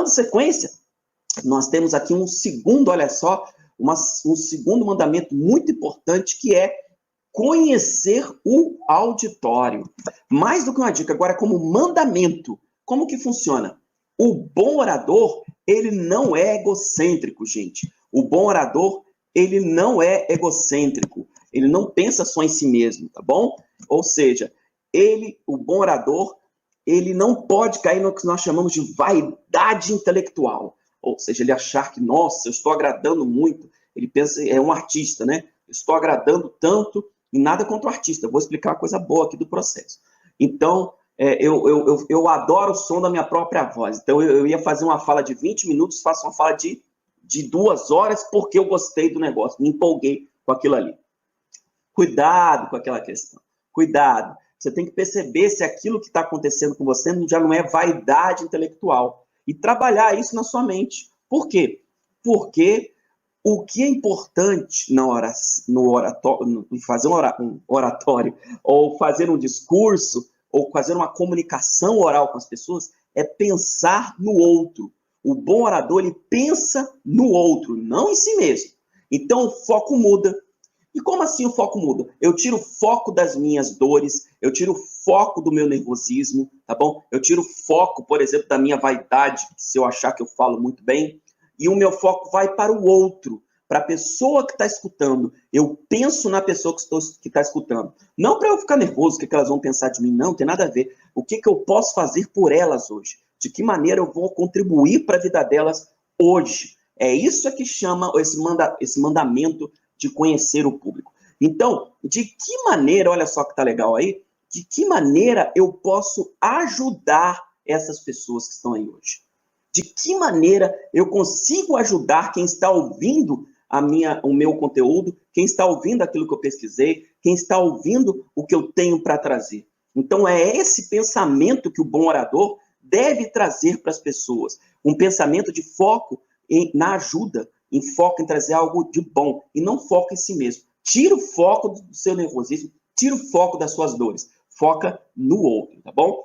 Dando sequência, nós temos aqui um segundo, olha só, um segundo mandamento muito importante, que é conhecer o auditório. Mais do que uma dica, agora como mandamento, como que funciona? O bom orador, ele não é egocêntrico, gente. O bom orador, ele não é egocêntrico. Ele não pensa só em si mesmo, tá bom? Ou seja, o bom orador, ele não pode cair no que nós chamamos de vaidade intelectual. Ou seja, ele achar que, nossa, eu estou agradando muito. Ele pensa, é um artista, né? Eu estou agradando tanto, e nada contra o artista. Eu vou explicar uma coisa boa aqui do processo. Então, eu adoro o som da minha própria voz. Então, eu ia fazer uma fala de 20 minutos, faço uma fala de 2 horas, porque eu gostei do negócio, me empolguei com aquilo ali. Cuidado com aquela questão. Cuidado. Você tem que perceber se aquilo que está acontecendo com você já não é vaidade intelectual. E trabalhar isso na sua mente. Por quê? Porque o que é importante em fazer um oratório, ou fazer um discurso, ou fazer uma comunicação oral com as pessoas, é pensar no outro. O bom orador, ele pensa no outro, não em si mesmo. Então, o foco muda. E como assim o foco muda? Eu tiro o foco das minhas dores, eu tiro o foco do meu nervosismo, tá bom? Eu tiro o foco, por exemplo, da minha vaidade, se eu achar que eu falo muito bem, e o meu foco vai para o outro, para a pessoa que está escutando. Eu penso na pessoa que está escutando. Não para eu ficar nervoso, o que elas vão pensar de mim, não tem nada a ver. O que eu posso fazer por elas hoje? De que maneira eu vou contribuir para a vida delas hoje? É isso que chama esse mandamento de conhecer o público. Então, de que maneira, olha só que tá legal aí, de que maneira eu posso ajudar essas pessoas que estão aí hoje? De que maneira eu consigo ajudar quem está ouvindo o meu conteúdo, quem está ouvindo aquilo que eu pesquisei, quem está ouvindo o que eu tenho para trazer? Então, é esse pensamento que o bom orador deve trazer para as pessoas. Um pensamento de foco na ajuda, em foco em trazer algo de bom, e não foca em si mesmo. Tira o foco do seu nervosismo, tira o foco das suas dores, foca no outro, tá bom?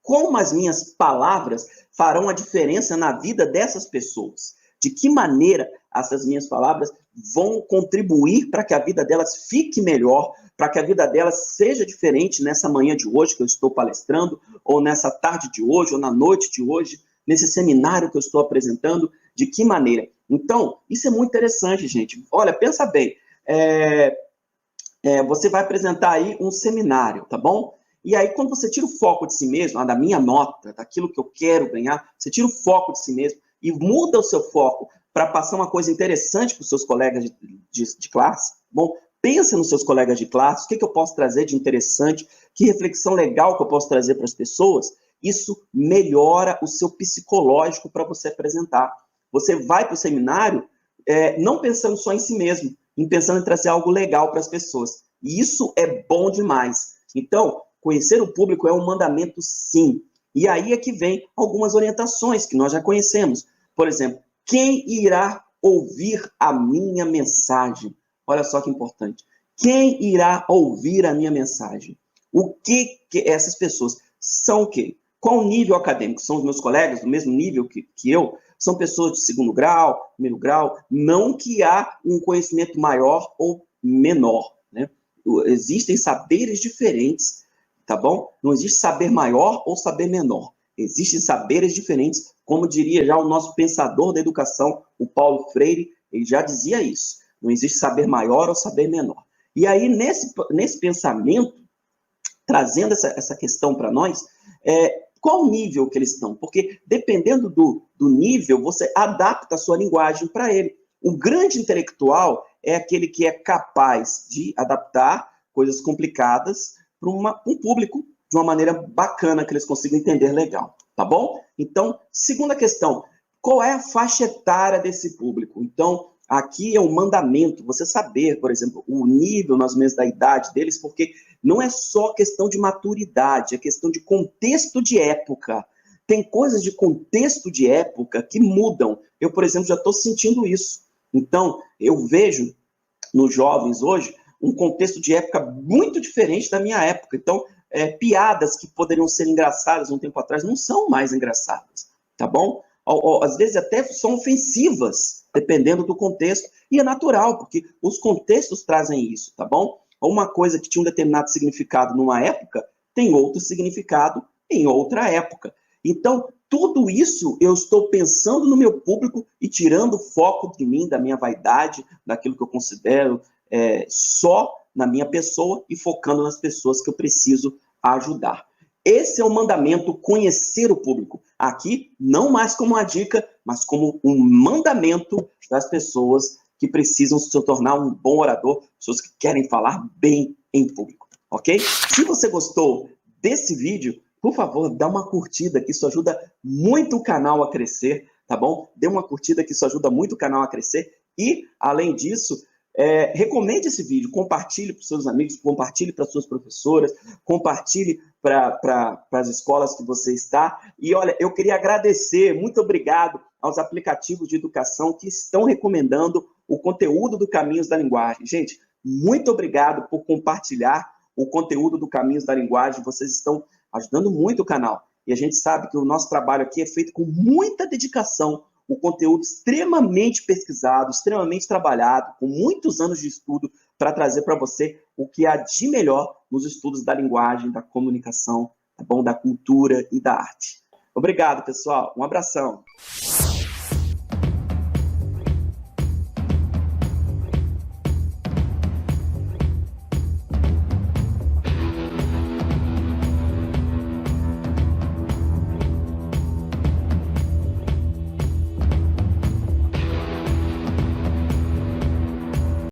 Como as minhas palavras farão a diferença na vida dessas pessoas? De que maneira essas minhas palavras vão contribuir para que a vida delas fique melhor, para que a vida delas seja diferente nessa manhã de hoje que eu estou palestrando, ou nessa tarde de hoje, ou na noite de hoje, nesse seminário que eu estou apresentando? De que maneira? Então, isso é muito interessante, gente. Olha, pensa bem. Você vai apresentar aí um seminário, tá bom? E aí, quando você tira o foco de si mesmo, da minha nota, daquilo que eu quero ganhar, você tira o foco de si mesmo e muda o seu foco para passar uma coisa interessante para os seus colegas de classe. Bom, pensa nos seus colegas de classe, o que eu posso trazer de interessante, que reflexão legal que eu posso trazer para as pessoas. Isso melhora o seu psicológico para você apresentar. Você vai para o seminário não pensando só em si mesmo, pensando em trazer algo legal para as pessoas. E isso é bom demais. Então, conhecer o público é um mandamento, sim. E aí é que vem algumas orientações que nós já conhecemos. Por exemplo, quem irá ouvir a minha mensagem? Olha só que importante. Quem irá ouvir a minha mensagem? O que essas pessoas são o quê? Qual o nível acadêmico? São os meus colegas do mesmo nível que eu? São pessoas de segundo grau, primeiro grau? Não que há um conhecimento maior ou menor, né? Existem saberes diferentes, tá bom? Não existe saber maior ou saber menor. Existem saberes diferentes, como diria já o nosso pensador da educação, o Paulo Freire, ele já dizia isso. Não existe saber maior ou saber menor. E aí, nesse pensamento, trazendo essa questão para nós, qual o nível que eles estão? Porque dependendo do nível, você adapta a sua linguagem para ele. O grande intelectual é aquele que é capaz de adaptar coisas complicadas para um público de uma maneira bacana, que eles consigam entender legal, tá bom? Então, segunda questão, qual é a faixa etária desse público? Então, aqui é um mandamento, você saber, por exemplo, o nível, mais ou menos, da idade deles, porque não é só questão de maturidade, é questão de contexto de época. Tem coisas de contexto de época que mudam. Eu, por exemplo, já estou sentindo isso. Então, eu vejo nos jovens hoje um contexto de época muito diferente da minha época. Então, piadas que poderiam ser engraçadas um tempo atrás não são mais engraçadas, tá bom? às vezes até são ofensivas, dependendo do contexto, e é natural, porque os contextos trazem isso, tá bom? Uma coisa que tinha um determinado significado numa época, tem outro significado em outra época. Então, tudo isso eu estou pensando no meu público e tirando o foco de mim, da minha vaidade, daquilo que eu considero só na minha pessoa e focando nas pessoas que eu preciso ajudar. Esse é o mandamento, conhecer o público. Aqui, não mais como uma dica, mas como um mandamento das pessoas que precisam se tornar um bom orador, pessoas que querem falar bem em público, ok? Se você gostou desse vídeo, por favor, dá uma curtida, que isso ajuda muito o canal a crescer, tá bom? Dê uma curtida, que isso ajuda muito o canal a crescer. E, além disso, recomende esse vídeo, compartilhe para os seus amigos, compartilhe para as suas professoras, compartilhe para as escolas que você está. E, olha, eu queria agradecer, muito obrigado aos aplicativos de educação que estão recomendando o conteúdo do Caminhos da Linguagem. Gente, muito obrigado por compartilhar o conteúdo do Caminhos da Linguagem. Vocês estão ajudando muito o canal. E a gente sabe que o nosso trabalho aqui é feito com muita dedicação, o conteúdo extremamente pesquisado, extremamente trabalhado, com muitos anos de estudo para trazer para você o que há de melhor nos estudos da linguagem, da comunicação, tá bom? Da cultura e da arte. Obrigado, pessoal. Um abração.